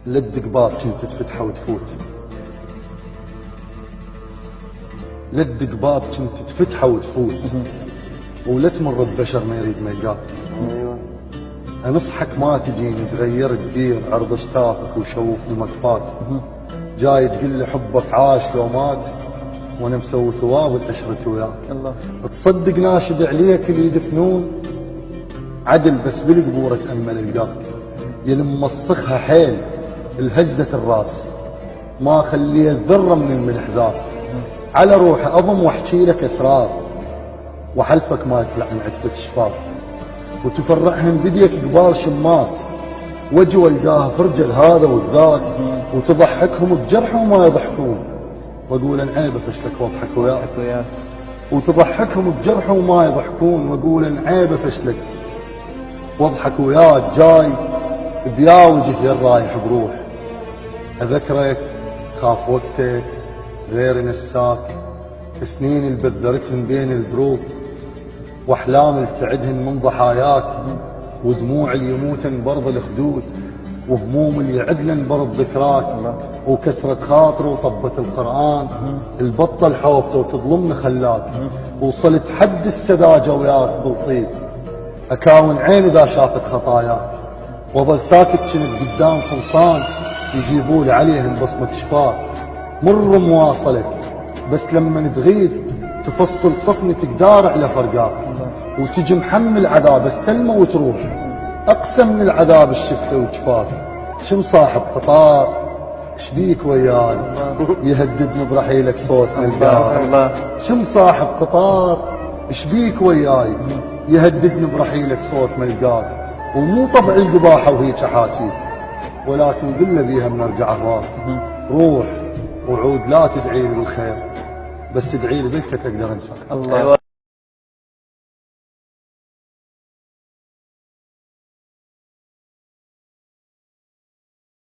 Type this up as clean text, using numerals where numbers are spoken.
لا تدق باب كنت تفتحه وتفوت، لا تدق باب كنت تفتحه وتفوت، ولا تمر ببشر ما يريد ما يلقاك. ايوه انصحك ما تجيني تغير الدير عرض اشتافك وشوفني مكفاك. جاي تقول لي حبك عاش لو مات وانا مسوي ثواب العشرة وياك. الله تصدق ناشد عليك اللي يدفنون عدل بس بالقبور اتامل القاك. يلي موسخها حيل الهزة الراس ما خليت ذره من الملح ذاك. على روحي اضم واحكي لك اسرار وحلفك ما تلعن عتبة شفاك، وتفرعهم بديك قبال شمات وجه والقاها فرجل هذا والذاك، وتضحكهم بجرح وما يضحكون واقول ان عيبه فشلك واضحك وياك. وتضحكهم بجرح وما يضحكون واقول ان عيبه فشلك واضحك وياك. جاي بيا وجه يا الرايح بروح اذكرك خاف وقتك غير نساك. سنين اللي بذرتهن بين الدروب واحلام اللي تعدهن من ضحاياك، ودموع اللي يموتن برض الخدود وهموم اللي يعدلن برض ذكراك. وكسرة خاطر وطبة القرآن البطل حوبته وتظلمني خلاك. وصلت حد السذاجة وياك بالطيب اكاون عيني اذا شافت خطاياك، وظل ساكت كنت قدام خمصان يجيبولي عليهم بصمة شفاك. مر مواصلك بس لما تغيب تفصل صفني تقدار على فرقاك، وتجي محمل عذاب استلمه وتروح اقسم من العذاب الشفته وجفاك. شم صاحب قطار شبيك وياي يهددني برحيلك صوت ملقاك. شم صاحب قطار شبيك وياي يهددني برحيلك صوت ملقاك. ومو طبع القباحه وهيك احاكيك ولكن قل بيها بنرجع هواك. روح وعود لا تدعي لي بالخير بس ادعي لي بالك تقدر انساك. الله.